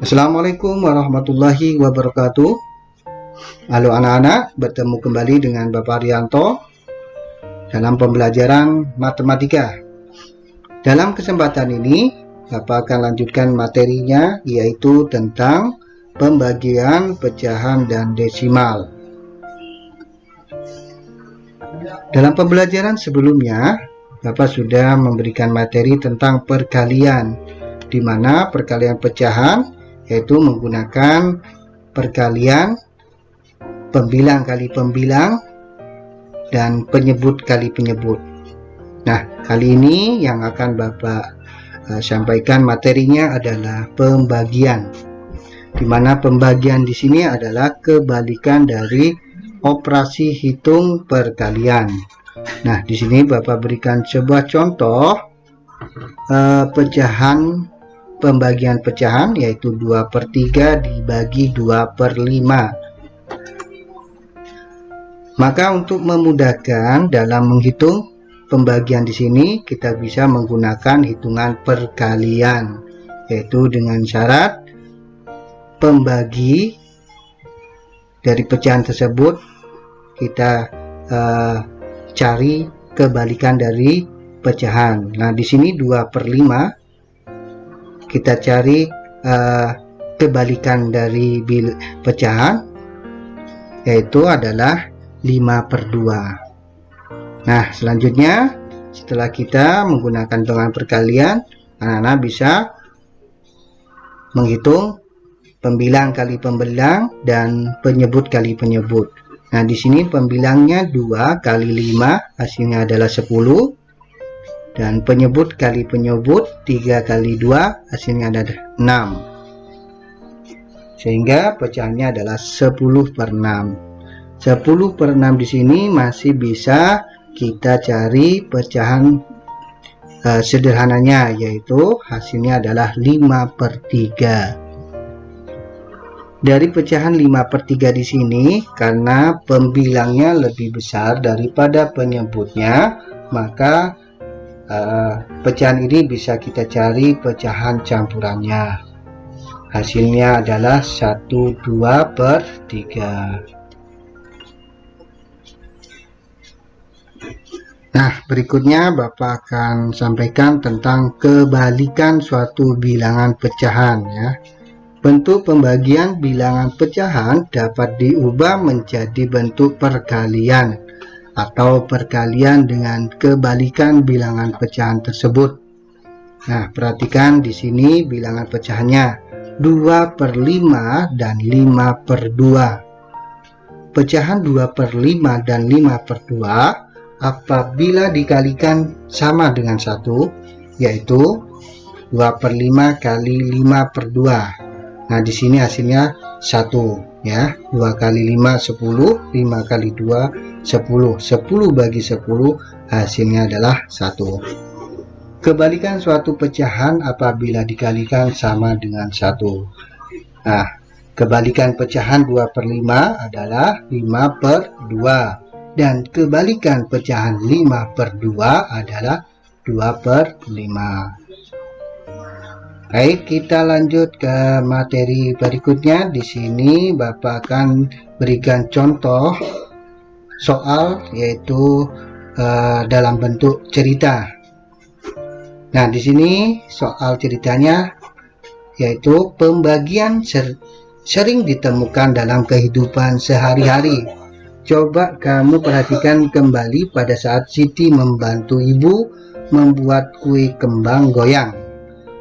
Assalamualaikum warahmatullahi wabarakatuh. Halo anak-anak, bertemu kembali dengan Bapak Rianto dalam pembelajaran matematika. Dalam kesempatan ini, Bapak akan lanjutkan materinya, yaitu tentang pembagian, pecahan, dan desimal. Dalam pembelajaran sebelumnya, Bapak sudah memberikan materi tentang perkalian, di mana perkalian pecahan yaitu menggunakan perkalian pembilang kali pembilang dan penyebut kali penyebut. Nah, kali ini yang akan Bapak sampaikan materinya adalah pembagian, di mana pembagian di sini adalah kebalikan dari operasi hitung perkalian. Nah, di sini Bapak berikan sebuah contoh pecahan, pembagian pecahan, yaitu 2/3 dibagi 2/5. Maka untuk memudahkan dalam menghitung pembagian di sini, kita bisa menggunakan hitungan perkalian, yaitu dengan syarat pembagi dari pecahan tersebut kita cari kebalikan dari pecahan. Nah, di sini 2/5 kita cari kebalikan dari pecahan, yaitu adalah 5/2. Nah, selanjutnya setelah kita menggunakan hitungan perkalian, anak-anak bisa menghitung pembilang kali pembilang dan penyebut kali penyebut. Nah, di sini pembilangnya 2 kali 5, hasilnya adalah 10. Dan penyebut kali penyebut 3 kali 2, hasilnya adalah 6. Sehingga pecahannya adalah 10/6. 10/6 di sini masih bisa kita cari pecahan sederhananya, yaitu hasilnya adalah 5/3. Dari pecahan 5/3 di sini, karena pembilangnya lebih besar daripada penyebutnya, maka pecahan ini bisa kita cari pecahan campurannya. Hasilnya adalah 1/2/3. Nah, berikutnya Bapak akan sampaikan tentang kebalikan suatu bilangan pecahan, ya. Bentuk pembagian bilangan pecahan dapat diubah menjadi bentuk perkalian atau perkalian dengan kebalikan bilangan pecahan tersebut. Nah, perhatikan di sini bilangan pecahannya 2/5 dan 5/2. Pecahan 2/5 dan 5/2 apabila dikalikan sama dengan 1, yaitu 2/5 kali 5/2. Nah, di sini hasilnya 1, ya. 2 kali 5 10, 5 kali 2 10. 10 bagi 10 hasilnya adalah 1. Kebalikan suatu pecahan apabila dikalikan sama dengan 1. Nah, kebalikan pecahan 2/5 adalah 5/2 dan kebalikan pecahan 5/2 adalah 2/5. Baik, kita lanjut ke materi berikutnya. Di sini Bapak akan berikan contoh soal, yaitu dalam bentuk cerita. Nah, di sini soal ceritanya yaitu pembagian sering ditemukan dalam kehidupan sehari-hari. Coba kamu perhatikan kembali pada saat Siti membantu ibu membuat kue kembang goyang.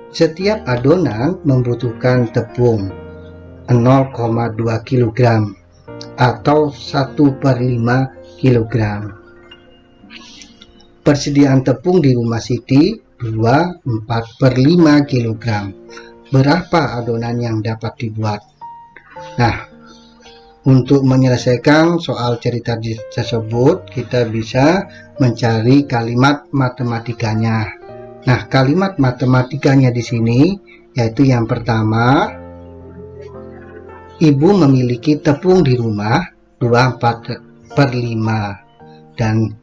Setiap adonan membutuhkan tepung 0,2 kg atau 1/5 kg. Persediaan tepung di rumah Siti 4/5 kg. Berapa adonan yang dapat dibuat? Nah, untuk menyelesaikan soal cerita tersebut, kita bisa mencari kalimat matematikanya. Nah, kalimat matematikanya di sini yaitu yang pertama, ibu memiliki tepung di rumah 2/4/5 dan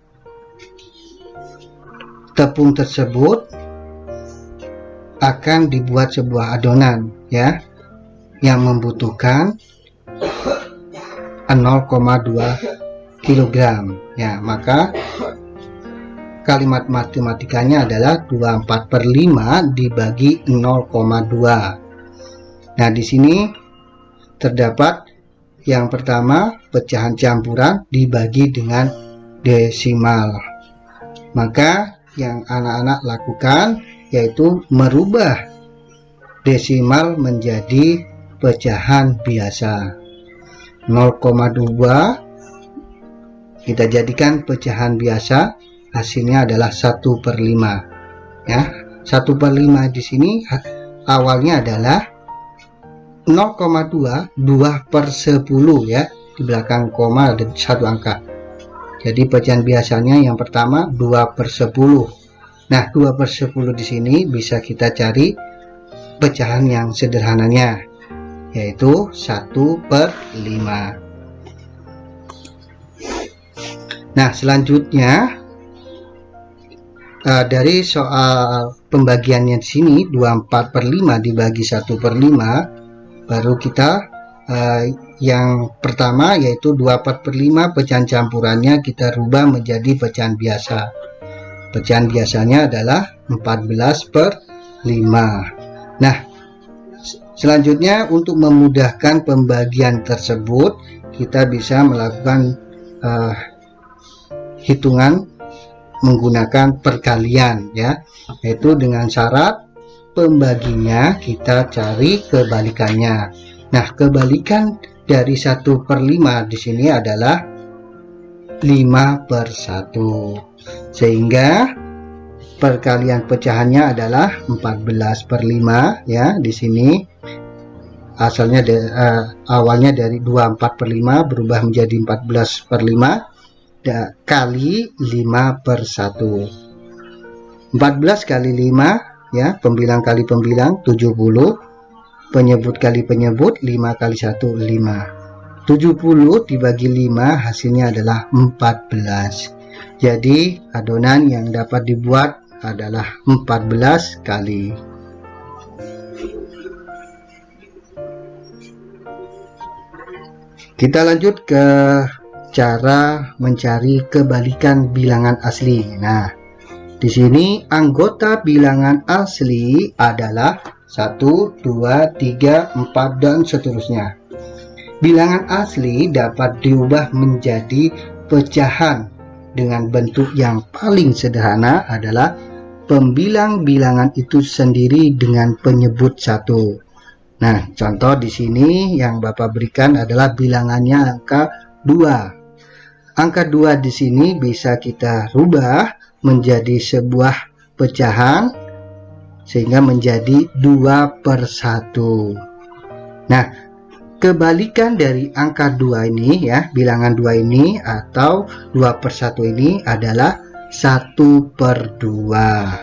tepung tersebut akan dibuat sebuah adonan, ya. yang membutuhkan 0,2 kg. Ya, maka kalimat matematikanya adalah 24/5 dibagi 0,2. Nah, di sini terdapat yang pertama pecahan campuran dibagi dengan desimal. Maka yang anak-anak lakukan yaitu merubah desimal menjadi pecahan biasa. 0,2 kita jadikan pecahan biasa, hasilnya adalah 1/5. Ya, 1/5 di sini awalnya adalah 0,2 2/10 ya, di belakang koma ada satu angka. Jadi pecahan biasanya yang pertama 2/10. Nah, 2/10 di sini bisa kita cari pecahan yang sederhananya, yaitu 1/5. Nah, selanjutnya dari soal pembagiannya di sini 24/5 dibagi 1/5, baru kita yang pertama yaitu 24/5 pecahan campurannya kita rubah menjadi pecahan biasa. Pecahan biasanya adalah 14/5. Nah, selanjutnya untuk memudahkan pembagian tersebut kita bisa melakukan hitungan menggunakan perkalian ya, yaitu dengan syarat pembaginya kita cari kebalikannya. Nah, kebalikan dari 1/5 di sini adalah 5/1, sehingga perkalian pecahannya adalah 14/5 ya. Di sini asalnya awalnya dari 24/5 berubah menjadi 14/5 kali 5/1. 14 kali 5 ya, pembilang kali pembilang 70, penyebut kali penyebut, 5 kali 1 5. 70 dibagi 5 hasilnya adalah 14. Jadi adonan yang dapat dibuat adalah 14 kali. Kita lanjut ke cara mencari kebalikan bilangan asli. Nah, di sini anggota bilangan asli adalah 1, 2, 3, 4, dan seterusnya. Bilangan asli dapat diubah menjadi pecahan dengan bentuk yang paling sederhana adalah pembilang bilangan itu sendiri dengan penyebut 1. Nah, contoh di sini yang Bapak berikan adalah bilangannya angka 2. Angka 2 di sini bisa kita rubah menjadi sebuah pecahan sehingga menjadi 2/1. Nah, kebalikan dari angka 2 ini ya, bilangan 2 ini atau 2/1 ini adalah 1/2.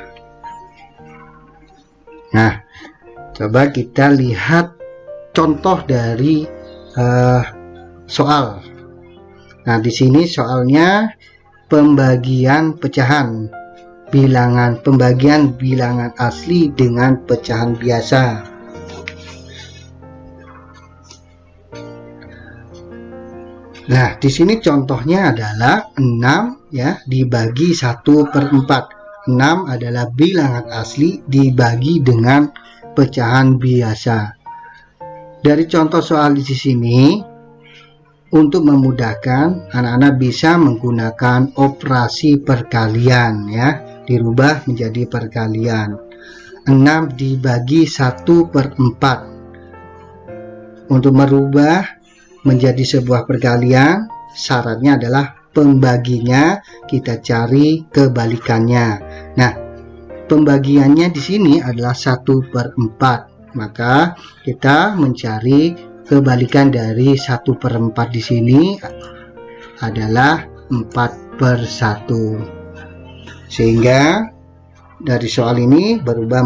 Nah, coba kita lihat contoh dari soal. Nah, di sini soalnya pembagian pecahan pembagian bilangan asli dengan pecahan biasa. Nah, di sini contohnya adalah 6 ya dibagi 1/4. 6 adalah bilangan asli dibagi dengan pecahan biasa. Dari contoh soal di sini, untuk memudahkan anak-anak bisa menggunakan operasi perkalian ya, dirubah menjadi perkalian. 6 dibagi 1/4. Untuk merubah menjadi sebuah perkalian, syaratnya adalah pembaginya kita cari kebalikannya. Nah, pembagiannya di sini adalah 1/4. Maka kita mencari kebalikan dari 1/4 di sini adalah 4/1. Sehingga dari soal ini berubah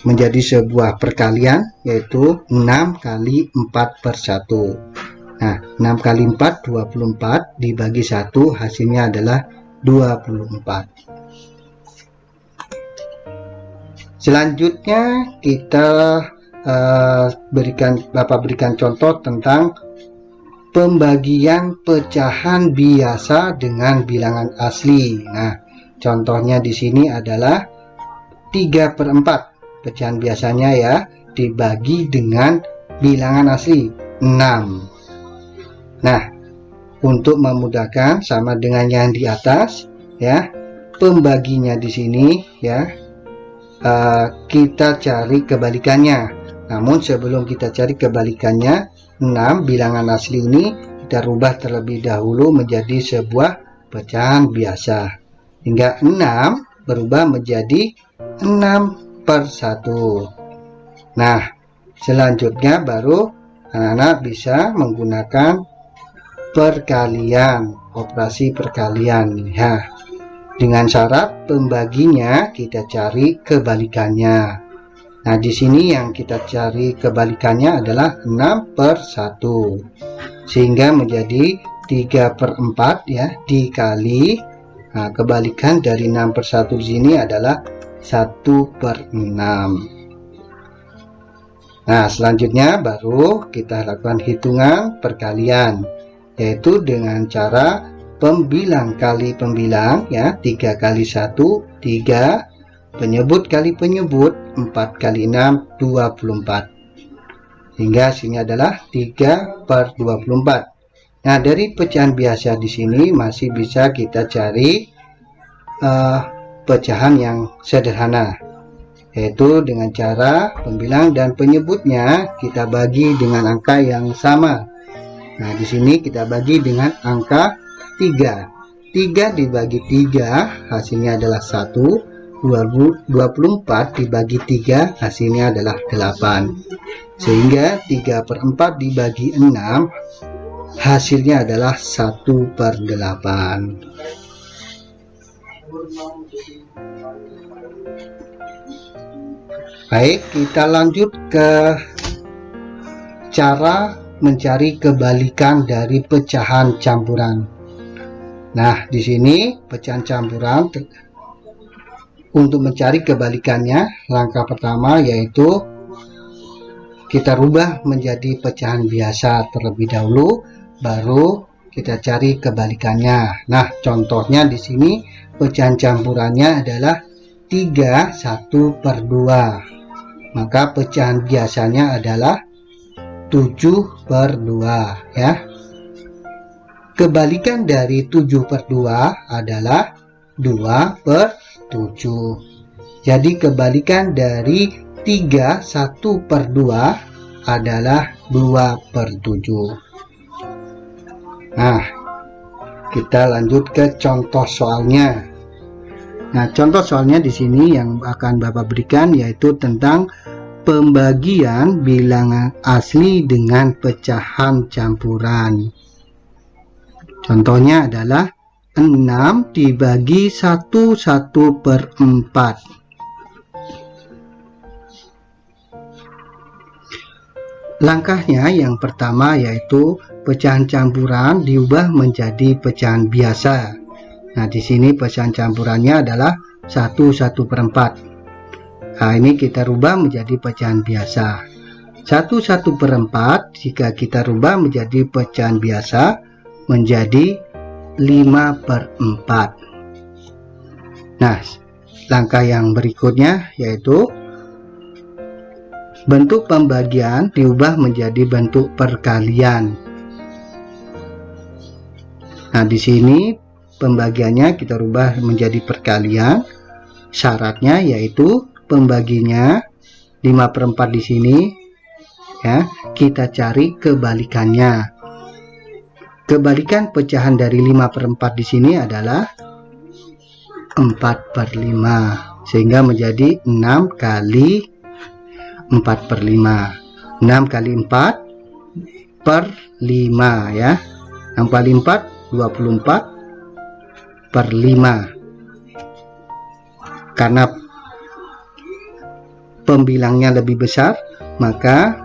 menjadi sebuah perkalian, yaitu 6 kali 4/1. Nah, 6 kali 4 24 dibagi 1 hasilnya adalah 24. Selanjutnya kita Bapak berikan contoh tentang pembagian pecahan biasa dengan bilangan asli. Nah, contohnya di sini adalah 3/4 pecahan biasanya ya dibagi dengan bilangan asli 6. Nah, untuk memudahkan sama dengan yang di atas ya, pembaginya di sini ya, kita cari kebalikannya. Namun sebelum kita cari kebalikannya, 6 bilangan asli ini kita rubah terlebih dahulu menjadi sebuah pecahan biasa, hingga 6 berubah menjadi 6/1. Nah, selanjutnya baru anak-anak bisa menggunakan perkalian, operasi perkalian ya. Dengan syarat pembaginya kita cari kebalikannya. Nah, di sini yang kita cari kebalikannya adalah 6/1, sehingga menjadi 3/4 ya dikali. Nah, kebalikan dari 6/1 di sini adalah 1/6. Nah, selanjutnya baru kita lakukan hitungan perkalian, yaitu dengan cara pembilang kali pembilang ya, 3 kali 1 3, penyebut kali penyebut 4 kali 6 24, hingga hasilnya adalah 3/24. Nah, dari pecahan biasa di sini masih bisa kita cari pecahan yang sederhana, yaitu dengan cara pembilang dan penyebutnya kita bagi dengan angka yang sama. Nah, di sini kita bagi dengan angka 3. 3 dibagi 3 hasilnya adalah 1. 24 dibagi 3 hasilnya adalah 8. Sehingga 3/4 dibagi 6 hasilnya adalah 1/8. Baik, kita lanjut ke cara mencari kebalikan dari pecahan campuran. Nah, di sini pecahan campuran, untuk mencari kebalikannya, langkah pertama yaitu kita rubah menjadi pecahan biasa terlebih dahulu, baru kita cari kebalikannya. Nah, contohnya di sini pecahan campurannya adalah 3 1/2. Maka pecahan biasanya adalah 7/2 ya. Kebalikan dari 7/2 adalah 2/7. Jadi kebalikan dari 3 1/2 adalah 2/7. Nah, kita lanjut ke contoh soalnya. Nah, contoh soalnya di sini yang akan Bapak berikan yaitu tentang pembagian bilangan asli dengan pecahan campuran. Contohnya adalah 6 dibagi 1/4. Langkahnya yang pertama yaitu pecahan campuran diubah menjadi pecahan biasa. Nah, di sini pecahan campurannya adalah 1/4. Nah, ini kita rubah menjadi pecahan biasa. 1/4 jika kita rubah menjadi pecahan biasa menjadi 5/4. Nah, langkah yang berikutnya yaitu bentuk pembagian diubah menjadi bentuk perkalian. Nah, di sini pembagiannya kita rubah menjadi perkalian. Syaratnya yaitu pembaginya 5/4 di sini ya, kita cari kebalikannya. Kebalikan pecahan dari 5/4 di sini adalah 4/5, sehingga menjadi 6 kali 4/5. 6 kali 4/5 ya. 6 kali 4 24/5. Karena pembilangnya lebih besar, maka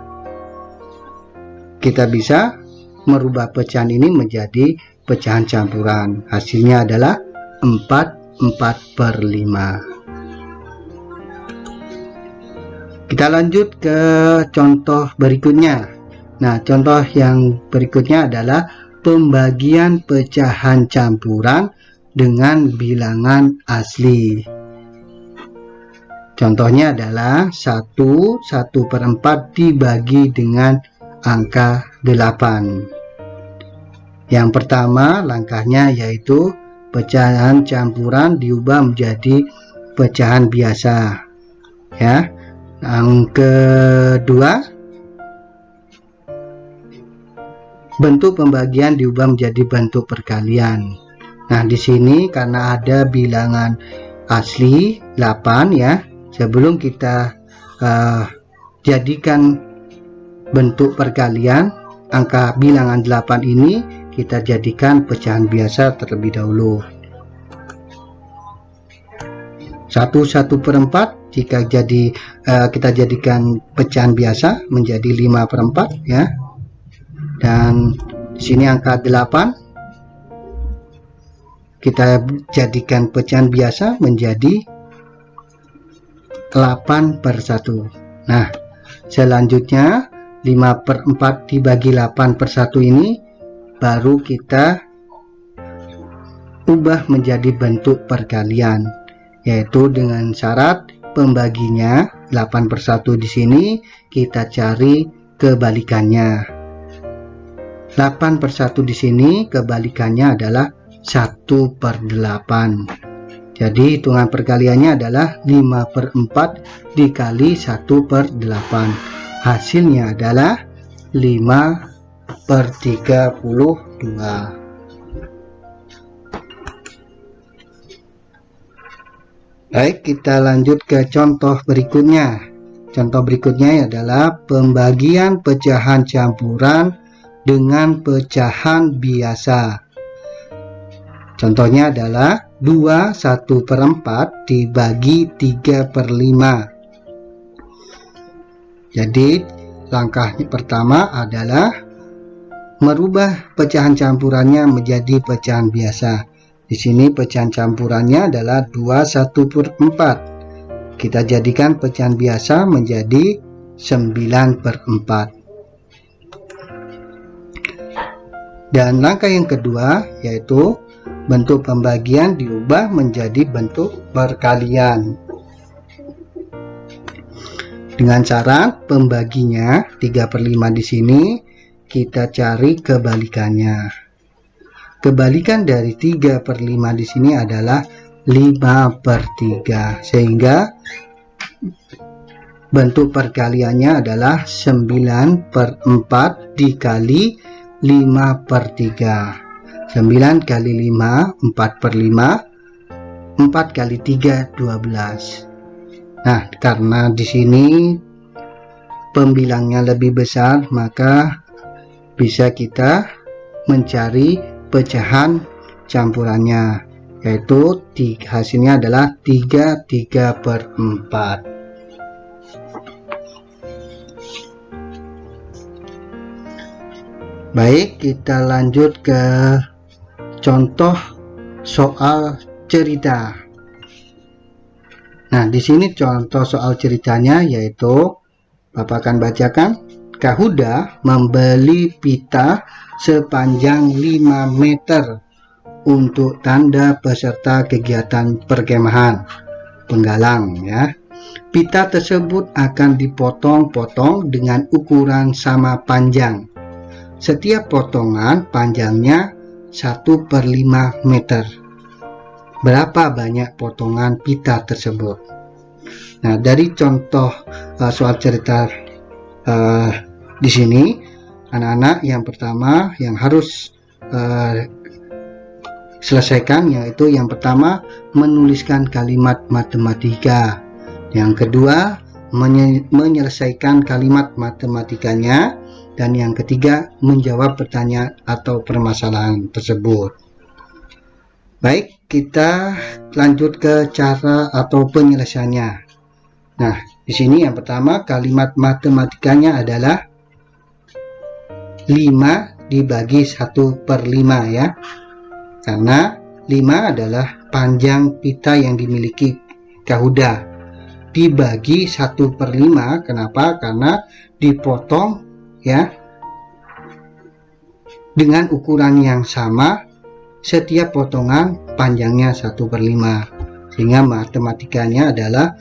kita bisa merubah pecahan ini menjadi pecahan campuran. Hasilnya adalah 4/5. Kita lanjut ke contoh berikutnya. Nah, contoh yang berikutnya adalah pembagian pecahan campuran dengan bilangan asli. Contohnya adalah 1/4 dibagi dengan angka 8. Yang pertama langkahnya yaitu pecahan campuran diubah menjadi pecahan biasa. Ya. Yang kedua, bentuk pembagian diubah menjadi bentuk perkalian. Nah, di sini karena ada bilangan asli 8 ya. Sebelum kita jadikan bentuk perkalian, angka bilangan 8 ini kita jadikan pecahan biasa terlebih dahulu. 1/4 jika kita jadikan pecahan biasa menjadi 5/4 ya. Dan di sini angka 8 kita jadikan pecahan biasa menjadi 8/1. Nah, selanjutnya 5/4 dibagi 8/1 ini baru kita ubah menjadi bentuk perkalian, yaitu dengan syarat pembaginya 8/1 di sini kita cari kebalikannya. 8/1 di sini kebalikannya adalah 1/8. Jadi hitungan perkaliannya adalah 5/4 dikali 1/8. Hasilnya adalah 5/32. Baik, kita lanjut ke contoh berikutnya. Contoh berikutnya adalah pembagian pecahan campuran dengan pecahan biasa. Contohnya adalah 2/1/4 dibagi 3/5. Jadi langkah pertama adalah merubah pecahan campurannya menjadi pecahan biasa. Di sini pecahan campurannya adalah 2/1/4. Kita jadikan pecahan biasa menjadi 9/4. Dan langkah yang kedua yaitu bentuk pembagian diubah menjadi bentuk perkalian. Dengan cara pembaginya 3/5 di sini kita cari kebalikannya. Kebalikan dari 3/5 di sini adalah 5/3, sehingga bentuk perkaliannya adalah 9/4 dikali 5/3. 9 kali 5 4/5, 4 kali 3 12. Nah, karena di sini pembilangnya lebih besar, maka bisa kita mencari pecahan campurannya, yaitu hasilnya adalah 3/4. Baik, kita lanjut ke contoh soal cerita. Nah, di sini contoh soal ceritanya yaitu Bapak akan bacakan. Kak Huda membeli pita sepanjang 5 meter untuk tanda peserta kegiatan perkemahan penggalang ya. Pita tersebut akan dipotong-potong dengan ukuran sama panjang. Setiap potongan panjangnya 1/5 meter. Berapa banyak potongan pita tersebut? Nah, dari contoh soal cerita di sini, anak-anak yang pertama yang harus selesaikan yaitu yang pertama menuliskan kalimat matematika, yang kedua menyelesaikan kalimat matematikanya, dan yang ketiga menjawab pertanyaan atau permasalahan tersebut. Baik, kita lanjut ke cara atau penyelesaiannya. Nah, di sini yang pertama kalimat matematikanya adalah 5 dibagi 1/5 ya. Karena 5 adalah panjang pita yang dimiliki Kak Huda. dibagi 1/5. Kenapa? Karena dipotong ya dengan ukuran yang sama, setiap potongan panjangnya 1/5, sehingga matematikanya adalah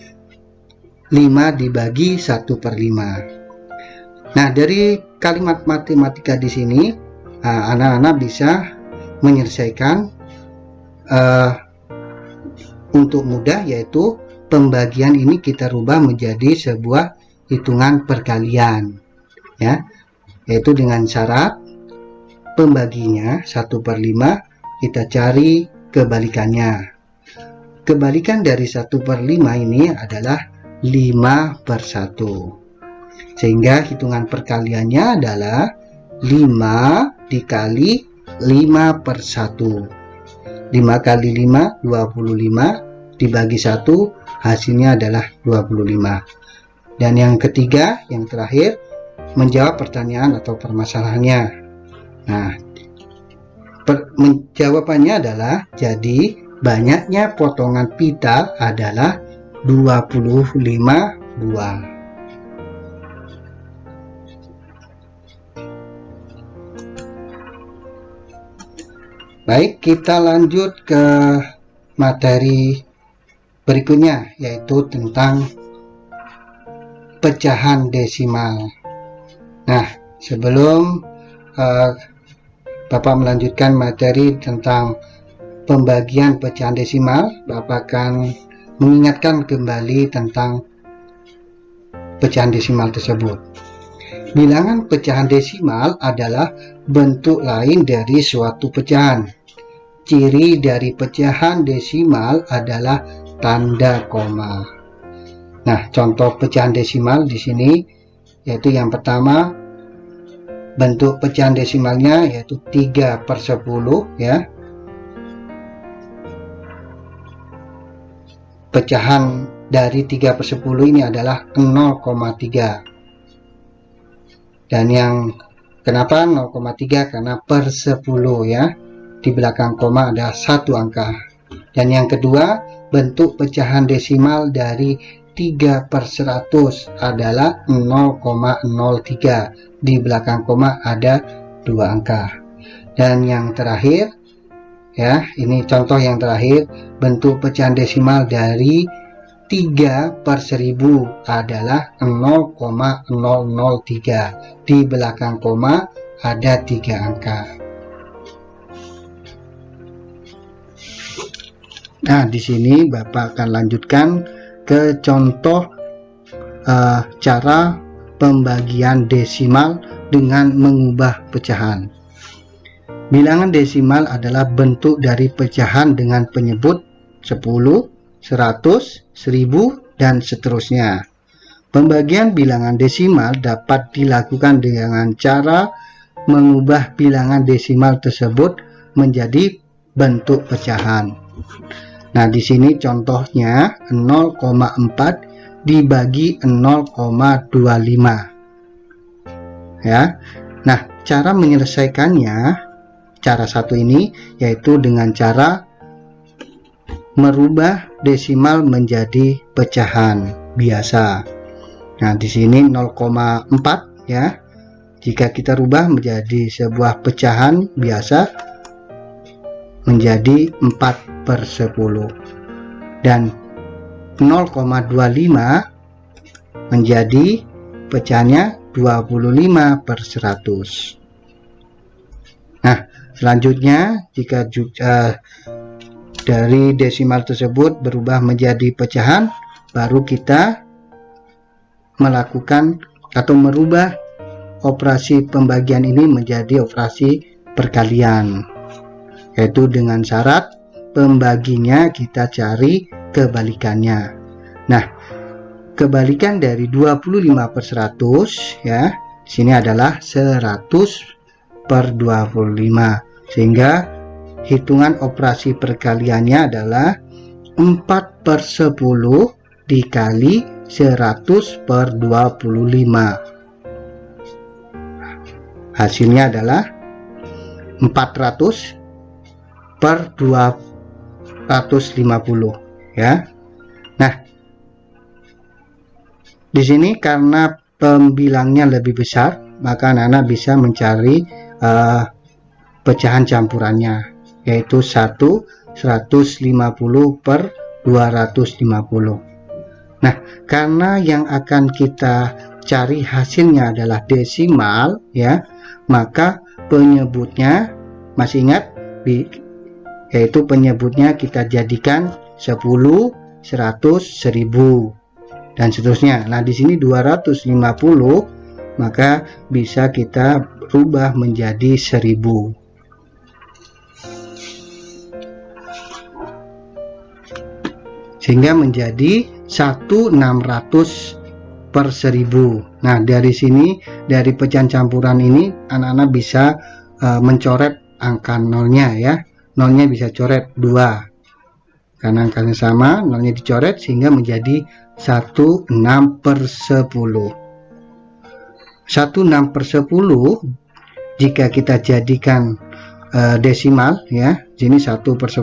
5 dibagi 1/5. Nah, dari kalimat matematika di sini anak-anak bisa menyelesaikan untuk mudah, yaitu pembagian ini kita rubah menjadi sebuah hitungan perkalian ya, yaitu dengan syarat pembaginya 1/5, kita cari kebalikannya. Kebalikan dari 1/5 ini adalah 5/1, sehingga hitungan perkaliannya adalah 5 dikali 5/1. 5 kali 5 25, dibagi 1 hasilnya adalah 25. Dan yang ketiga, yang terakhir, menjawab pertanyaan atau permasalahannya. Nah, jawabannya adalah, jadi banyaknya potongan pita adalah 25 buah. Baik, kita lanjut ke materi berikutnya, yaitu tentang pecahan desimal. Nah, sebelum Bapak melanjutkan materi tentang pembagian pecahan desimal, Bapak akan mengingatkan kembali tentang pecahan desimal tersebut. Bilangan pecahan desimal adalah bentuk lain dari suatu pecahan. Ciri dari pecahan desimal adalah tanda koma. Nah, contoh pecahan desimal di sini yaitu yang pertama, bentuk pecahan desimalnya yaitu 3/10 ya. Pecahan dari 3/10 ini adalah 0,3. Dan yang kenapa 0,3? Karena per 10 ya. Di belakang koma ada 1 angka. Dan yang kedua, bentuk pecahan desimal dari 3/100 adalah 0,03. Di belakang koma ada 2 angka. Dan yang terakhir ya, ini contoh yang terakhir, bentuk pecahan desimal dari 3/1000 adalah 0,003. Di belakang koma ada 3 angka. Nah, di sini Bapak akan lanjutkan ke contoh cara pembagian desimal dengan mengubah pecahan. Bilangan desimal adalah bentuk dari pecahan dengan penyebut 10, 100, 1000, dan seterusnya. Pembagian bilangan desimal dapat dilakukan dengan cara mengubah bilangan desimal tersebut menjadi bentuk pecahan. Nah, di sini contohnya 0,4 dibagi 0,25 ya. Nah, cara menyelesaikannya, cara satu ini yaitu dengan cara merubah desimal menjadi pecahan biasa. Nah, di sini 0,4 ya. Jika kita rubah menjadi sebuah pecahan biasa menjadi 4/10, dan 0,25 menjadi pecahannya 25/100. Nah, selanjutnya jika dari desimal tersebut berubah menjadi pecahan, baru kita melakukan atau merubah operasi pembagian ini menjadi operasi perkalian, yaitu dengan syarat pembaginya kita cari kebalikannya. Nah, kebalikan dari 25/100 ya, sini adalah 100/25, sehingga hitungan operasi perkaliannya adalah 4/10 dikali 100/25. Hasilnya adalah 400/250 ya. Nah, Di sini karena pembilangnya lebih besar, maka anak-anak bisa mencari pecahan campurannya, yaitu 150 per 250. Nah, karena yang akan kita cari hasilnya adalah desimal, ya, maka penyebutnya masih ingat, yaitu penyebutnya kita jadikan 10, 100, 1000 dan seterusnya. Nah, di sini 250, maka bisa kita rubah menjadi 1000. Sehingga menjadi 1.600 per 1000. Nah, dari sini, dari pecahan campuran ini, anak-anak bisa mencoret angka nolnya, ya. Nolnya bisa coret 2. Karena angkanya sama, nolnya dicoret sehingga menjadi 16 per 10. 16 per 10 jika kita jadikan desimal, ya. Sini 16 per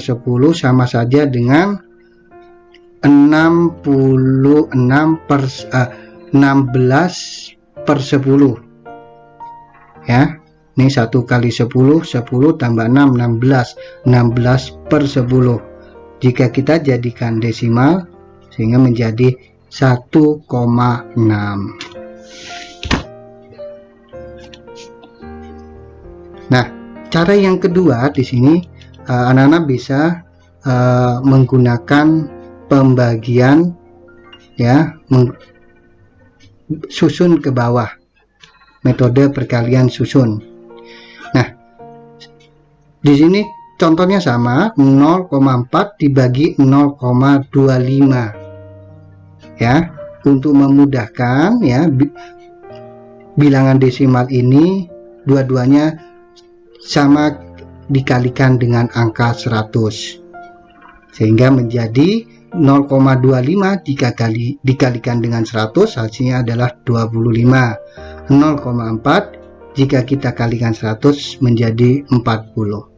10 sama saja dengan 16 per 10, ya. Ini 1 kali 10, 10 tambah 6, 16 per 10. Jika kita jadikan desimal sehingga menjadi 1,6. Nah, cara yang kedua di sini anak-anak bisa menggunakan pembagian, ya, susun ke bawah, metode perkalian susun. Nah, di sini contohnya sama, 0,4 dibagi 0,25, ya. Untuk memudahkan, ya, bilangan desimal ini dua-duanya sama dikalikan dengan angka 100 sehingga menjadi 0,25 dikalikan dengan 100 hasilnya adalah 25. 0,4 jika kita kalikan 100 menjadi 40.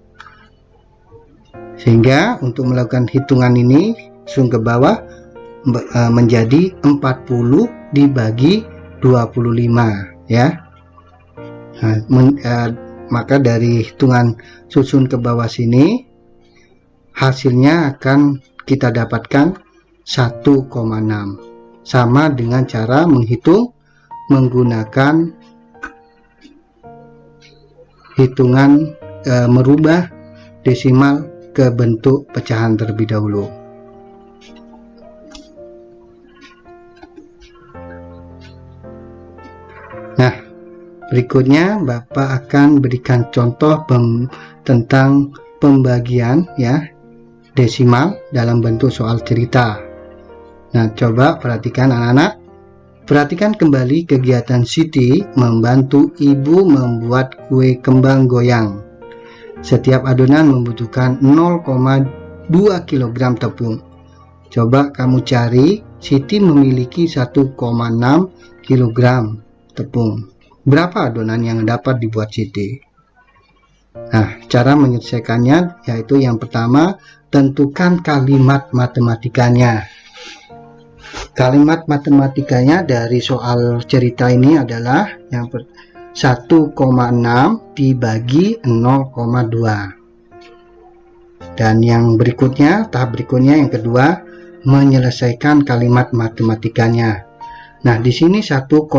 Sehingga untuk melakukan hitungan ini langsung ke bawah menjadi 40 dibagi 25, ya. Maka dari hitungan susun ke bawah sini hasilnya akan kita dapatkan 1,6, sama dengan cara menghitung menggunakan hitungan merubah desimal ke bentuk pecahan terlebih dahulu. Nah, berikutnya Bapak akan berikan contoh tentang pembagian, ya, desimal dalam bentuk soal cerita. Nah, coba perhatikan anak-anak. Perhatikan kembali kegiatan Siti membantu ibu membuat kue kembang goyang. Setiap adonan membutuhkan 0,2 kg tepung. Coba kamu cari, Siti memiliki 1,6 kg tepung. Berapa adonan yang dapat dibuat Siti? Nah, cara menyelesaikannya yaitu yang pertama, tentukan kalimat matematikanya. Kalimat matematikanya dari soal cerita ini adalah yang 1,6 dibagi 0,2. Dan yang berikutnya, tahap berikutnya yang kedua, menyelesaikan kalimat matematikanya. Nah, di sini 1,6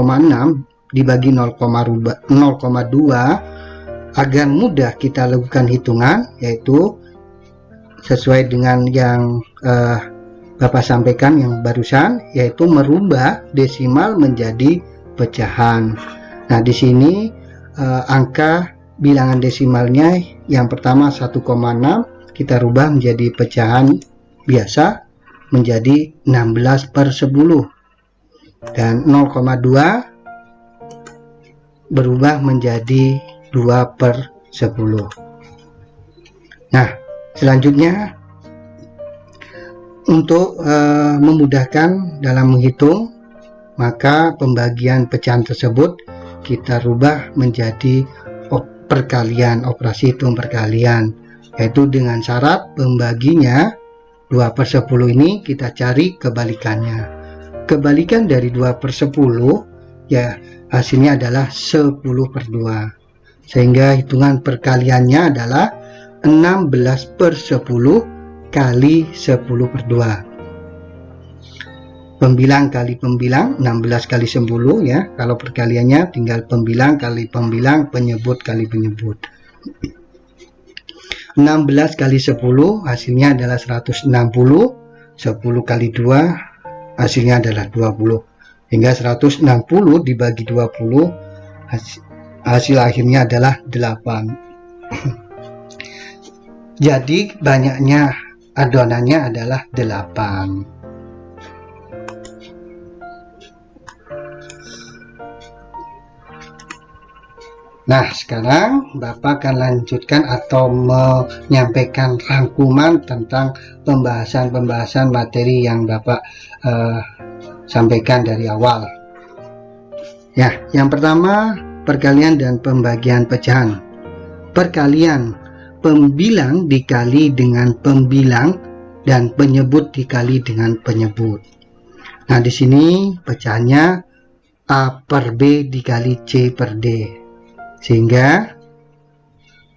dibagi 0,2 agar mudah kita lakukan hitungan, yaitu sesuai dengan yang Bapak sampaikan yang barusan, yaitu merubah desimal menjadi pecahan. Nah, di sini angka bilangan desimalnya yang pertama 1,6 kita rubah menjadi pecahan biasa menjadi 16 per 10, dan 0,2 berubah menjadi 2 per 10. Nah, selanjutnya untuk memudahkan dalam menghitung, maka pembagian pecahan tersebut kita rubah menjadi perkalian, operasi hitung perkalian, yaitu dengan syarat pembaginya 2 per 10 ini kita cari kebalikannya. kebalikan dari 2/10, ya hasilnya adalah 10/2. Sehingga hitungan perkaliannya adalah 16/10 kali 10/2. Pembilang kali pembilang 16 kali 10 ya. Kalau perkaliannya tinggal pembilang kali pembilang, penyebut kali penyebut. 16 kali 10 hasilnya adalah 160. 10 kali 2 hasilnya adalah 20. Hingga 160 dibagi 20 hasil akhirnya adalah 8. Jadi banyaknya adonannya adalah 8. Nah, sekarang Bapak akan lanjutkan atau menyampaikan rangkuman tentang pembahasan materi yang Bapak sampaikan dari awal. Ya, yang pertama, perkalian dan pembagian pecahan. Perkalian, pembilang dikali dengan pembilang dan penyebut dikali dengan penyebut. Nah, di sini pecahannya A per B dikali C per D. Sehingga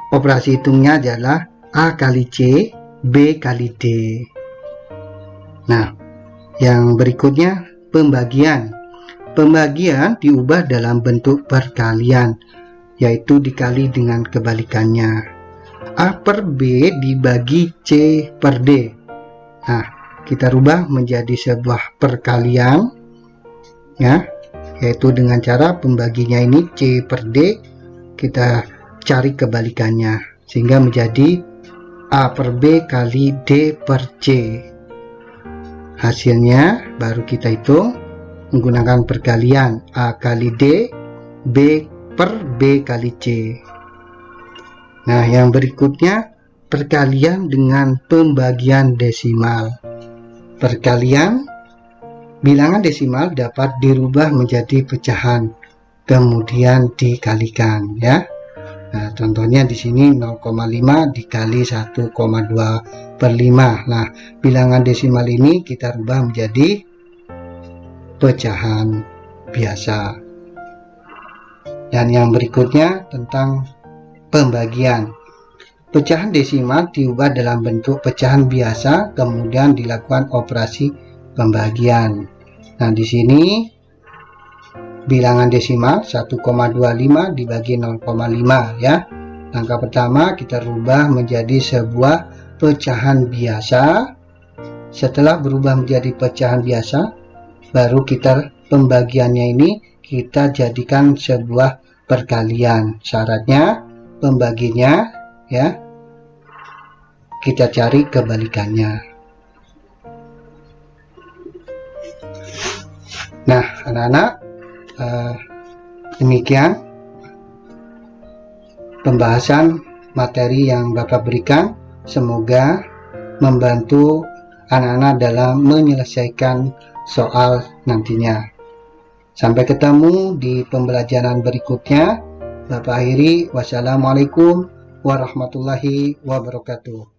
operasi hitungnya adalah A kali C, B kali D. Nah, yang berikutnya pembagian. Pembagian diubah dalam bentuk perkalian, yaitu dikali dengan kebalikannya. A per B dibagi C per D. Nah, kita rubah menjadi sebuah perkalian, ya, yaitu dengan cara pembaginya ini C per D, kita cari kebalikannya sehingga menjadi A per B kali D per C. Hasilnya baru kita hitung menggunakan perkalian A kali D, B per B kali C. Nah, yang berikutnya perkalian dengan pembagian desimal. Perkalian, bilangan desimal dapat dirubah menjadi pecahan kemudian dikalikan, ya. Nah, contohnya di sini 0,5 dikali 1,2/5. Nah, bilangan desimal ini kita rubah menjadi pecahan biasa. Dan yang berikutnya tentang pembagian. Pecahan desimal diubah dalam bentuk pecahan biasa kemudian dilakukan operasi pembagian. Nah, di sini bilangan desimal 1,25 dibagi 0,5 ya. Langkah pertama kita rubah menjadi sebuah pecahan biasa. Setelah berubah menjadi pecahan biasa, baru kita pembagiannya ini kita jadikan sebuah perkalian. Syaratnya pembaginya ya kita cari kebalikannya. Nah, anak-anak, demikian pembahasan materi yang Bapak berikan. Semoga membantu anak-anak dalam menyelesaikan soal nantinya. Sampai ketemu di pembelajaran berikutnya. Bapak akhiri, wassalamualaikum warahmatullahi wabarakatuh.